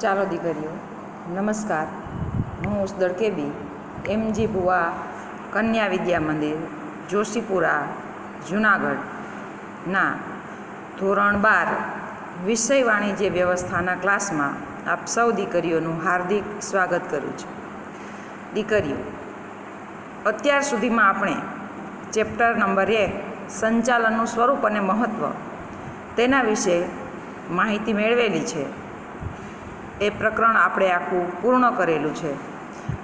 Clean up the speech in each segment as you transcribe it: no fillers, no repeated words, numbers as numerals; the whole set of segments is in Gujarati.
ચાલો દીકરીઓ, નમસ્કાર. હું ઉસદળ કેબી એમજી ભુવા કન્યા વિદ્યા મંદિર જોશીપુરા જુનાગઢના ધોરણ 12 વિષય વાણિજ્ય વ્યવસ્થાના ક્લાસમાં આપ સૌ દીકરીઓનું હાર્દિક સ્વાગત કરું છું. દીકરીઓ, અત્યાર સુધીમાં આપણે ચેપ્ટર નંબર 1 સંચાલનનું સ્વરૂપ અને મહત્ત્વ તેના વિશે માહિતી મેળવેલી છે. એ પ્રકરણ આપણે આખું પૂર્ણ કરેલું છે.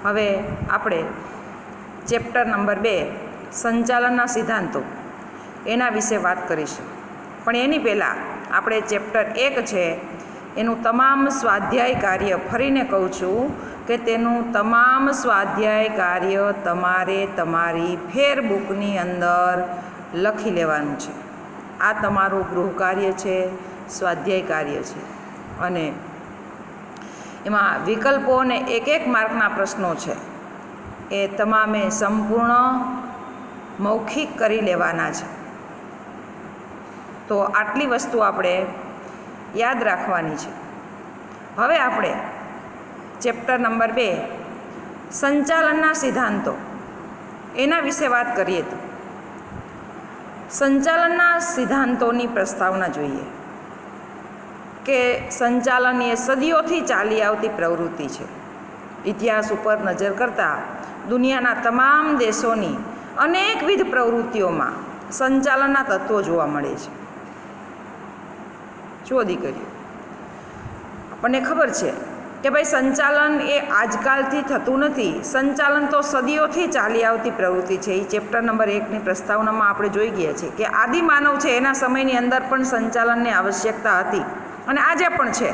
હવે આપણે ચેપ્ટર નંબર 2 સંચાલનના સિદ્ધાંતો એના વિશે વાત કરીશું. પણ એની પહેલાં આપણે ચેપ્ટર 1 છે એનું તમામ સ્વાધ્યાય કાર્ય ફરીને કહું છું કે તેનું તમામ સ્વાધ્યાય કાર્ય તમારે તમારી ફેરબુકની અંદર લખી લેવાનું છે. આ તમારું ગૃહ કાર્ય છે, સ્વાધ્યાય કાર્ય છે. અને એમાં વિકલ્પો અને એક માર્કના પ્રશ્નો છે એ તમામે સંપૂર્ણ મૌખિક કરી લેવાના છે. તો આટલી વસ્તુ આપણે યાદ રાખવાની છે. હવે આપણે ચેપ્ટર નંબર 2 સંચાલનના સિદ્ધાંતો એના વિશે વાત કરીએ તો સંચાલનના સિદ્ધાંતોની પ્રસ્તાવના જોઈએ કે સંચાલન એ સદીઓથી ચાલી આવતી પ્રવૃત્તિ છે. ઇતિહાસ ઉપર નજર કરતાં દુનિયાના તમામ દેશોની અનેકવિધ પ્રવૃત્તિઓમાં સંચાલનના તત્વો જોવા મળે છે. જુઓ દીકરીઓ, આપણને ખબર છે કે ભાઈ સંચાલન એ આજકાલથી થતું નથી. સંચાલન તો સદીઓથી ચાલી આવતી પ્રવૃત્તિ છે. એ ચેપ્ટર નંબર 1ની પ્રસ્તાવનામાં આપણે જોઈ ગયા છીએ કે આદિમાનવ છે એના સમયની અંદર પણ સંચાલનની આવશ્યકતા હતી અને આજે પણ છે.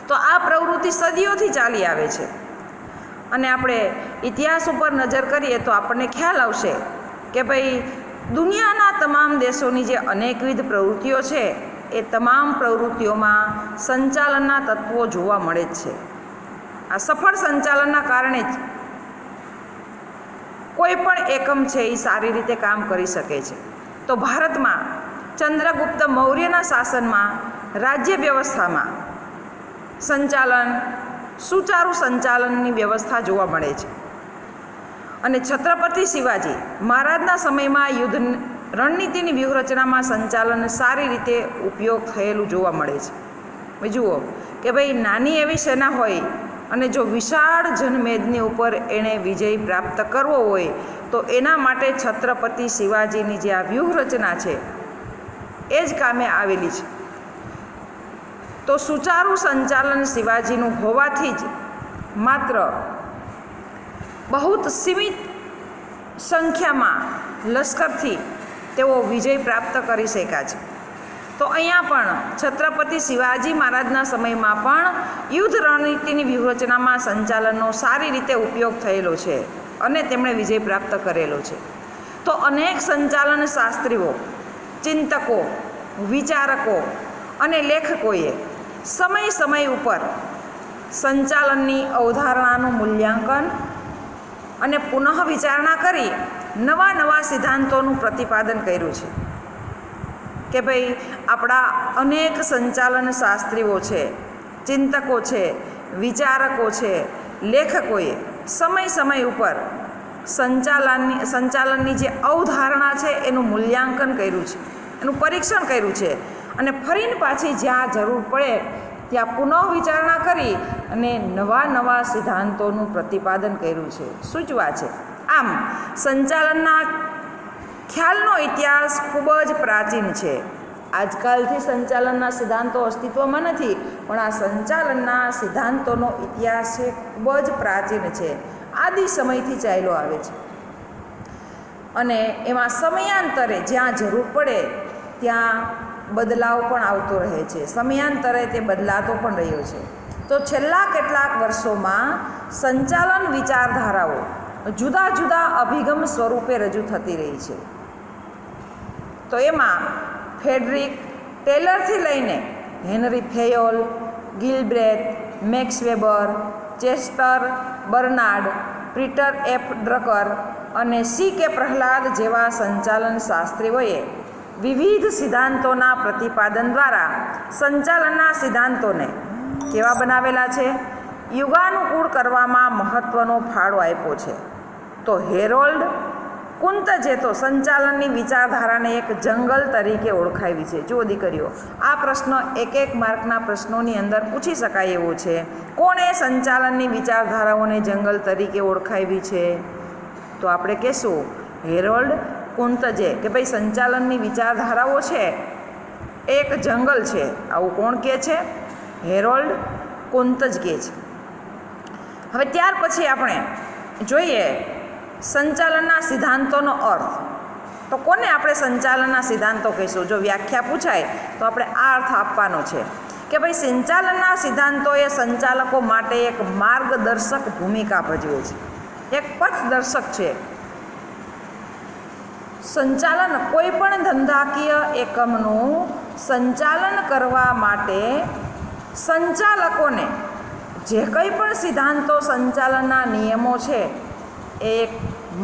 તો આ પ્રવૃત્તિ સદીઓથી ચાલી આવે છે. અને આપણે ઇતિહાસ ઉપર નજર કરીએ તો આપણને ખ્યાલ આવશે કે ભાઈ દુનિયાના તમામ દેશોની જે અનેકવિધ પ્રવૃત્તિઓ છે એ તમામ પ્રવૃત્તિઓમાં સંચાલનના તત્વો જોવા મળે જ છે. આ સફળ સંચાલનના કારણે જ કોઈ પણ એકમ છે એ સારી રીતે કામ કરી શકે છે. તો ભારતમાં ચંદ્રગુપ્ત મૌર્યના શાસનમાં રાજ્ય વ્યવસ્થામાં સંચાલન, સુચારુ સંચાલનની વ્યવસ્થા જોવા મળે છે. અને છત્રપતિ શિવાજી મહારાજના સમયમાં યુદ્ધ રણનીતિની વ્યૂહરચનામાં સંચાલન સારી રીતે ઉપયોગ થયેલું જોવા મળે છે. જુઓ કે ભાઈ નાની એવી સેના હોય અને જો વિશાળ જનમેદની ઉપર એણે વિજય પ્રાપ્ત કરવો હોય તો એના માટે છત્રપતિ શિવાજીની જે આ વ્યૂહરચના છે એ જ કામે આવેલી છે. તો સુચારુ સંચાલન શિવાજીનું હોવાથી જ માત્ર બહુ સીમિત સંખ્યામાં લશ્કરથી તેઓ વિજય પ્રાપ્ત કરી શક્યા છે. તો અહીંયા પણ છત્રપતિ શિવાજી મહારાજના સમયમાં પણ યુદ્ધ રણનીતિની વ્યૂહરચનામાં સંચાલનનો સારી રીતે ઉપયોગ થયેલો છે અને તેમણે વિજય પ્રાપ્ત કરેલો છે. તો અનેક સંચાલન શાસ્ત્રીઓ, ચિંતકો, વિચારકો અને લેખકોએ સમય ઉપર સંચાલનની અવધારણાનું મૂલ્યાંકન અને પુનઃ વિચારણા કરી નવા સિદ્ધાંતોનું પ્રતિપાદન કર્યું છે. કે ભાઈ આપણા અનેક સંચાલન શાસ્ત્રીઓ છે, ચિંતકો છે, વિચારકો છે, લેખકોએ સમય ઉપર સંચાલનની જે અવધારણા છે એનું મૂલ્યાંકન કર્યું છે, એનું પરીક્ષણ કર્યું છે અને ફરીને પાછી જ્યાં જરૂર પડે ત્યાં પુનઃ વિચારણા કરી અને નવા સિદ્ધાંતોનું પ્રતિપાદન કર્યું છે, સૂચવા છે. આમ સંચાલનના ખ્યાલનો ઇતિહાસ ખૂબ જ પ્રાચીન છે. આજકાલથી સંચાલનના સિદ્ધાંતો અસ્તિત્વમાં નથી, પણ આ સંચાલનના સિદ્ધાંતોનો ઇતિહાસ છે ખૂબ જ પ્રાચીન છે. આદિ સમયથી ચાલ્યો આવે છે અને એમાં સમયાંતરે જ્યાં જરૂર પડે ત્યાં બદલાવ પણ આવતો રહે છે. સમયાંતરે તે બદલાતો પણ રહ્યો છે. તો છેલ્લા કેટલાક વર્ષોમાં સંચાલન વિચારધારાઓ જુદા અભિગમ સ્વરૂપે રજૂ થતી રહી છે. તો એમાં ફ્રેડરિક ટેલરથી લઈને Henri Fayol, Gilbreth, Max Weber, Chester Barnard, Peter F Drucker અને C.K. પ્રહલાદ જેવા સંચાલન શાસ્ત્રીઓએ વિવિધ સિદ્ધાંતોના પ્રતિપાદન દ્વારા સંચાલનના સિદ્ધાંતોને કેવા બનાવેલા છે? યુગાનુકૂળ કરવામાં મહત્ત્વનો ફાળો આપ્યો છે. તો હેરોલ્ડ કુંતજે તો સંચાલનની વિચારધારાને એક જંગલ તરીકે ઓળખાવી છે. જુઓ દીકરીઓ, આ પ્રશ્ન એક માર્કના પ્રશ્નોની અંદર પૂછી શકાય એવો છે. કોણે સંચાલનની વિચારધારાઓને જંગલ તરીકે ઓળખાવી છે? તો આપણે કહેશું હેરોલ્ડ કુંતજે, કે ભાઈ સંચાલનની વિચારધારાઓ છે એક જંગલ છે. આવું કોણ કહે છે? હેરોલ્ડ કુંતજ કહે છે. હવે ત્યાર પછી આપણે જોઈએ સંચાલનના સિદ્ધાંતોનો અર્થ. તો કોને આપણે સંચાલનના સિદ્ધાંતો કહીશું? જો વ્યાખ્યા પૂછાય તો આપણે આ અર્થ આપવાનો છે કે ભાઈ સંચાલનના સિદ્ધાંતો એ સંચાલકો માટે એક માર્ગદર્શક ભૂમિકા ભજવે છે, એક પથદર્શક છે. સંચાલન કોઈ પણ ધંધાકીય એકમનું સંચાલન કરવા માટે સંચાલકોને જે કંઈ પણ સિદ્ધાંતો સંચાલનના નિયમો છે એ એક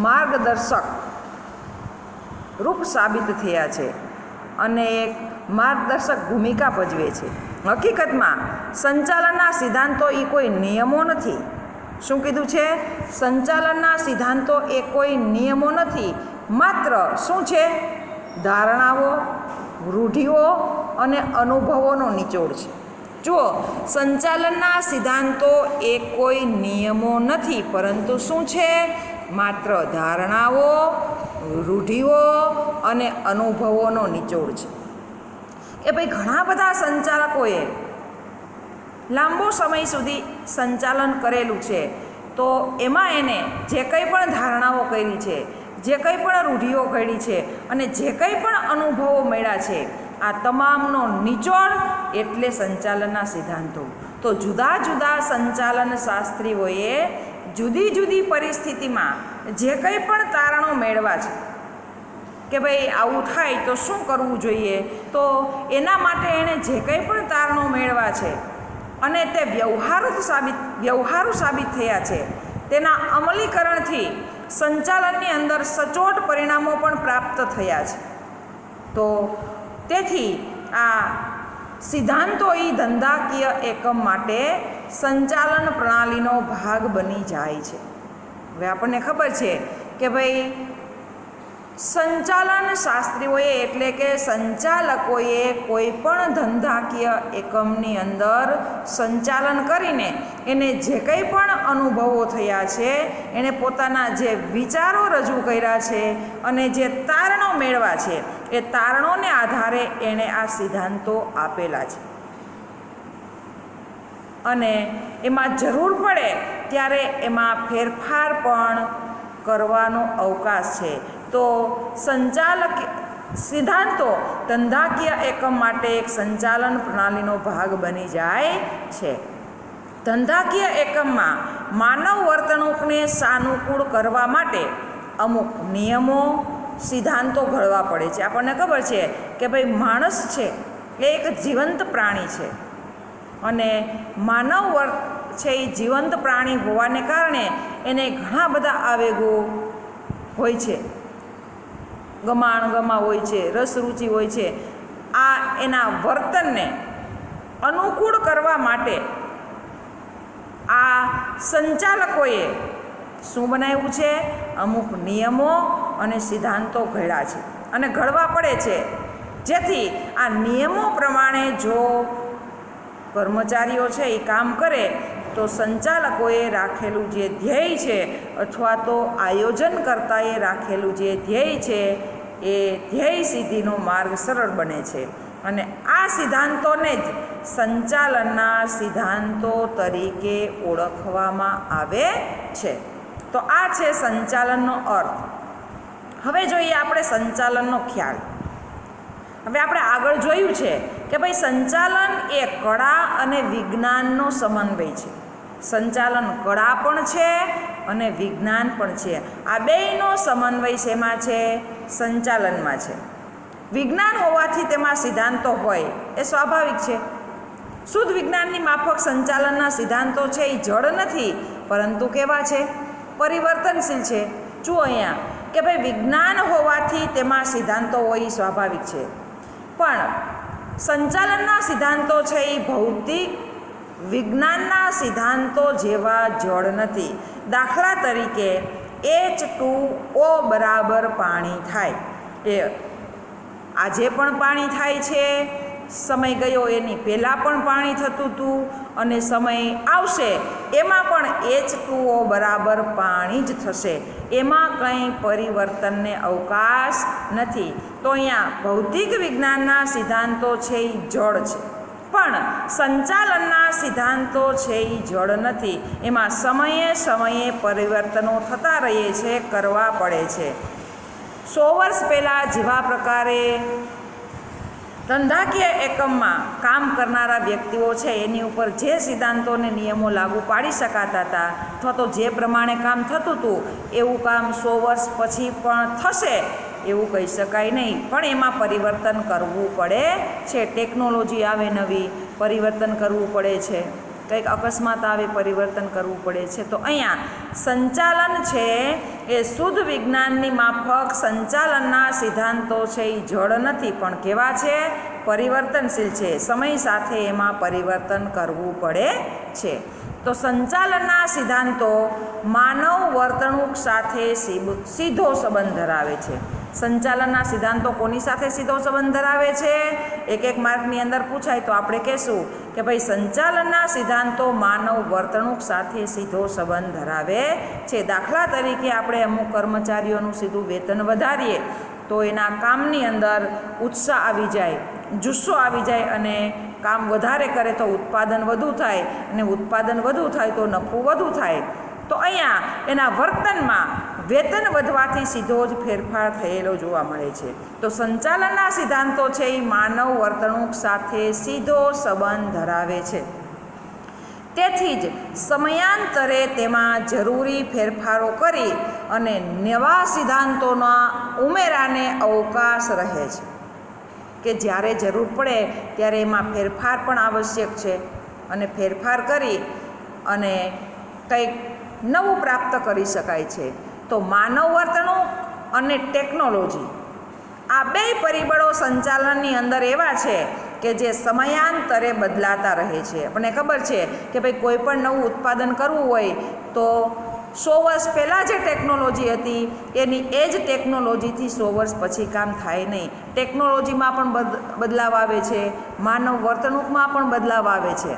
માર્ગદર્શક રૂપ સાબિત થયા છે અને એક માર્ગદર્શક ભૂમિકા ભજવે છે. હકીકતમાં સંચાલનના સિદ્ધાંતો એ કોઈ નિયમો નથી. શું કીધું છે? સંચાલનના સિદ્ધાંતો એ કોઈ નિયમો નથી, માત્ર શું છે? ધારણાઓ, રૂઢિઓ અને અનુભવોનો નિચોડ છે. જુઓ, સંચાલનના સિદ્ધાંતો એ કોઈ નિયમો નથી, પરંતુ શું છે? માત્ર ધારણાઓ, રૂઢિઓ અને અનુભવોનો નિચોડ છે. કે ભાઈ ઘણા બધા સંચાલકોએ લાંબો સમય સુધી સંચાલન કરેલું છે, તો એમાં એને જે કંઈ પણ ધારણાઓ કરી છે, જે કંઈ પણ રૂઢિઓ કરી છે અને જે કંઈ પણ અનુભવો મળ્યા છે, આ તમામનો નિચોડ એટલે સંચાલનના સિદ્ધાંતો. તો જુદા જુદા સંચાલન શાસ્ત્રીઓએ જુદી જુદી પરિસ્થિતિમાં જે કંઈ પણ તારણો મેળવ્યા છે કે ભાઈ આવું થાય તો શું કરવું જોઈએ, તો એના માટે એણે જે કંઈ પણ તારણો મેળવ્યા છે અને તે વ્યવહારુ સાબિત થયા છે, તેના અમલીકરણથી સંચાલનની અંદર સચોટ પરિણામો પણ પ્રાપ્ત થયા છે. તો તેથી આ સિદ્ધાંતો એ ધંધાકીય એકમ માટે સંચાલન પ્રણાલીનો ભાગ બની જાય છે. હવે આપણને ખબર છે કે ભાઈ સંચાલન શાસ્ત્રીઓએ એટલે કે સંચાલકોએ કોઈ પણ ધંધાકીય એકમની અંદર સંચાલન કરીને એને જે કંઈ પણ અનુભવો થયા છે, એણે પોતાના જે વિચારો રજૂ કર્યા છે અને જે તારણો મેળવ્યા છે, એ તારણોને આધારે એણે આ સિદ્ધાંતો આપેલા છે અને એમાં જરૂર પડે ત્યારે એમાં ફેરફાર પણ કરવાનો અવકાશ છે. તો સિદ્ધાંતો ધંધાકીય એકમ માટે એક સંચાલન પ્રણાલીનો ભાગ બની જાય છે. ધંધાકીય એકમમાં માનવ વર્તણૂકને સાનુકૂળ કરવા માટે અમુક નિયમો, સિદ્ધાંતો ઘડવા પડે છે. આપણને ખબર છે કે ભાઈ માણસ છે એ એક જીવંત પ્રાણી છે અને માનવ છે એ જીવંત પ્રાણી હોવાને કારણે એને ઘણા બધા આવેગો હોય છે, ગમા હોય છે, રસ રુચિ હોય છે. આ એના વર્તનને અનુકૂળ કરવા માટે આ સંચાલકોએ શું બનાવ્યું છે? અમુક નિયમો અને સિદ્ધાંતો ઘડ્યા છે અને ઘડવા પડે છે, જેથી આ નિયમો પ્રમાણે જો કર્મચારીઓ છે એ કામ કરે તો સંચાલકોએ રાખેલું જે ધ્યેય છે અથવા તો આયોજનકર્તાએ રાખેલું જે ધ્યેય છે એ ધ્યેય સિદ્ધિનો માર્ગ સરળ બને છે અને આ સિદ્ધાંતોને જ સંચાલનના સિદ્ધાંતો તરીકે ઓળખવામાં આવે છે. તો આ છે સંચાલનનો અર્થ. હવે જોઈએ આપણે સંચાલનનો ખ્યાલ. હવે આપણે આગળ જોયું છે કે ભાઈ સંચાલન એ કળા અને વિજ્ઞાનનો સમન્વય છે. સંચાલન કળા પણ છે અને વિજ્ઞાન પણ છે. આ બેયનો સમન્વય શેમાં છે? સંચાલનમાં છે. વિજ્ઞાન હોવાથી તેમાં સિદ્ધાંતો હોય એ સ્વાભાવિક છે. શુદ્ધ વિજ્ઞાનની માફક સંચાલનના સિદ્ધાંતો છે એ જડ નથી, પરંતુ કેવા છે? પરિવર્તનશીલ છે. જુઓ અહીંયા કે ભાઈ વિજ્ઞાન હોવાથી તેમાં સિદ્ધાંતો હોય એ સ્વાભાવિક છે, પણ સંચાલનના સિદ્ધાંતો છે એ ભૌતિક વિજ્ઞાનના સિદ્ધાંતો જેવા જળ નથી. દાખલા તરીકે H2O બરાબર પાણી થાય. એ આજે પણ પાણી થાય છે, સમય ગયો એની પહેલાં પણ પાણી થતું હતું, અને સમય આવશે એમાં પણ H2O બરાબર પાણી જ થશે. એમાં કંઈ પરિવર્તનને અવકાશ નથી. તો અહીંયા ભૌતિક વિજ્ઞાનના સિદ્ધાંતો છે એ જળ છે, પણ સંચાલનના સિદ્ધાંતો છે એ જળ નથી. એમાં સમયે સમયે પરિવર્તનો થતા રહે છે, કરવા પડે છે. 100 વર્ષ પહેલાં જેવા પ્રકારે ધંધાકીય એકમમાં કામ કરનારા વ્યક્તિઓ છે એની ઉપર જે સિદ્ધાંતોને નિયમો લાગુ પાડી શકાતા હતા, અથવા તો જે પ્રમાણે કામ થતું હતું એવું કામ 100 વર્ષ પછી પણ થશે એવું કહી શકાય નહીં. પણ એમાં પરિવર્તન કરવું પડે છે. ટેકનોલોજી આવે નવી, પરિવર્તન કરવું પડે છે. કંઈક અકસ્માત આવે, પરિવર્તન કરવું પડે છે. તો અહીંયા સંચાલન છે એ શુદ્ધ વિજ્ઞાનની માફક સંચાલનના સિદ્ધાંતો છે એ જળ નથી, પણ કેવા છે? પરિવર્તનશીલ છે. સમય સાથે એમાં પરિવર્તન કરવું પડે છે. તો સંચાલનના સિદ્ધાંતો માનવ વર્તણૂક સાથે સીધો સંબંધ ધરાવે છે. સંચાલનના સિદ્ધાંતો કોની સાથે સીધો સંબંધ ધરાવે છે? એક માર્કની અંદર પૂછાય તો આપણે કહેશું કે ભાઈ સંચાલનના સિદ્ધાંતો માનવ વર્તણૂક સાથે સીધો સંબંધ ધરાવે છે. દાખલા તરીકે આપણે અમુક કર્મચારીઓનું સીધું વેતન વધારીએ તો એના કામની અંદર ઉત્સાહ આવી જાય, જુસ્સો આવી જાય, અને કામ વધારે કરે તો ઉત્પાદન વધુ થાય, અને ઉત્પાદન વધુ થાય તો નફો વધુ થાય. તો અહીંયા એના વર્તનમાં વેતન વધવાથી સીધો જ ફેરફાર થયેલો જોવા મળે છે. તો સંચાલનના સિદ્ધાંતો છે એ માનવ વર્તણૂક સાથે સીધો સંબંધ ધરાવે છે. તેથી જ સમયાંતરે તેમાં જરૂરી ફેરફારો કરી અને નવા સિદ્ધાંતોના ઉમેરાને અવકાશ રહે છે, કે જ્યારે જરૂર પડે ત્યારે એમાં ફેરફાર પણ આવશ્યક છે, અને ફેરફાર કરી અને કંઈક નવું પ્રાપ્ત કરી શકાય છે. તો માનવ વર્તણૂક અને ટેકનોલોજી આ બે પરિબળો સંચાલનની અંદર એવા છે કે જે સમયાંતરે બદલાતા રહે છે. આપણને ખબર છે કે ભાઈ કોઈ પણ નવું ઉત્પાદન કરવું હોય તો 100 વર્ષ પહેલાં જે ટેકનોલોજી હતી એની એ જ ટેકનોલોજીથી 100 વર્ષ પછી કામ થાય નહીં. ટેકનોલોજીમાં પણ બદલાવ આવે છે, માનવ વર્તણૂકમાં પણ બદલાવ આવે છે.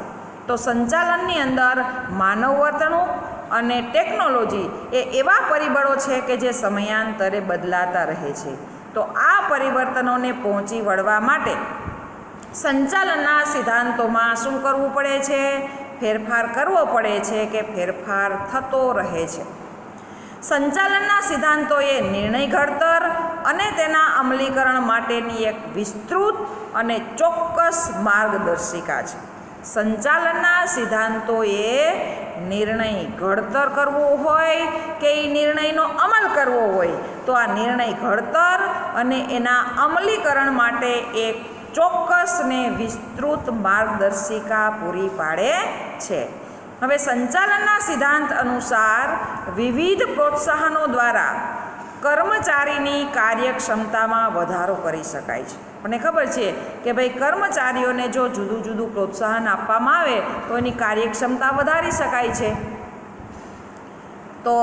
તો સંચાલનની અંદર માનવ વર્તણૂક અને ટેકનોલોજી એ એવા પરિબળો છે કે જે સમયાંતરે બદલાતા રહે છે. તો આ પરિવર્તનોને પહોંચી વળવા માટે સંચાલનના સિદ્ધાંતોમાં શું કરવું પડે છે? ફેરફાર કરવો પડે છે, કે ફેરફાર થતો રહે છે. સંચાલનના સિદ્ધાંતો એ નિર્ણય ઘડતર અને તેના અમલીકરણ માટેની એક વિસ્તૃત અને ચોક્કસ માર્ગદર્શિકા છે. સંચાલનના સિદ્ધાંતો એ નિર્ણય ઘડતર કરવો હોય કે એ નિર્ણયનો અમલ કરવો હોય, તો આ નિર્ણય ઘડતર અને એના અમલીકરણ માટે એક ચોક્કસ ને વિસ્તૃત માર્ગદર્શિકા પૂરી પાડે છે. હવે સંચાલનના સિદ્ધાંત અનુસાર વિવિધ પ્રોત્સાહનો દ્વારા કર્મચારીની કાર્યક્ષમતામાં વધારો કરી શકાય છે. મને ખબર છે કે ભાઈ કર્મચારીઓને જો જુદું જુદું પ્રોત્સાહન આપવામાં આવે તો એની કાર્યક્ષમતા વધારી શકાય છે. તો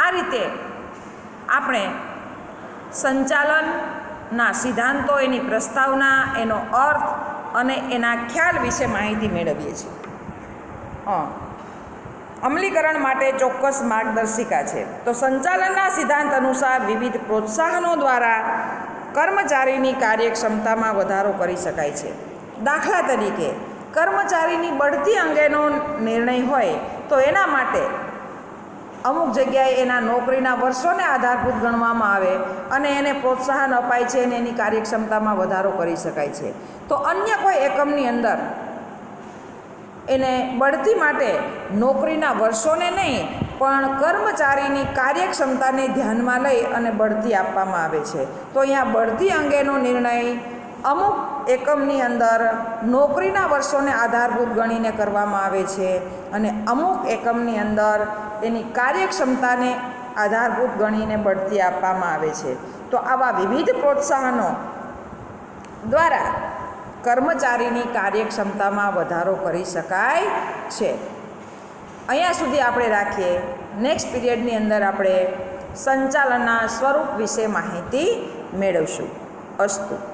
આ રીતે આપણે સંચાલનના સિદ્ધાંતો, એની પ્રસ્તાવના, એનો અર્થ અને એના ખ્યાલ વિશે માહિતી મેળવીએ છીએ. અમલીકરણ માટે ચોક્કસ માર્ગદર્શિકા છે. તો સંચાલનના સિદ્ધાંત અનુસાર વિવિધ પ્રોત્સાહનો દ્વારા કર્મચારીની કાર્યક્ષમતામાં વધારો કરી શકાય છે. દાખલા તરીકે કર્મચારીની બઢતી અંગેનો નિર્ણય હોય તો એના માટે અમુક જગ્યાએ એના નોકરીના વર્ષોને આધારભૂત ગણવામાં આવે અને એને પ્રોત્સાહન અપાય છે અને એની કાર્યક્ષમતામાં વધારો કરી શકાય છે. તો અન્ય કોઈ એકમની અંદર એને બઢતી માટે નોકરીના વર્ષોને નહીં પણ કર્મચારીની કાર્યક્ષમતાને ધ્યાનમાં લઈ અને બઢતી આપવામાં આવે છે. તો અહીંયા બઢતી અંગેનો નિર્ણય અમુક એકમની અંદર નોકરીના વર્ષોને આધારભૂત ગણીને કરવામાં આવે છે, અને અમુક એકમની અંદર એની કાર્યક્ષમતાને આધારભૂત ગણીને બઢતી આપવામાં આવે છે. તો આવા વિવિધ પ્રોત્સાહનો દ્વારા કર્મચારીની કાર્યક્ષમતામાં વધારો કરી શકાય છે. અહીંયા સુધી આપણે રાખીએ. નેક્સ્ટ પીરિયડની અંદર આપણે સંચાલનના સ્વરૂપ વિશે માહિતી મેળવશું. અસ્તુ.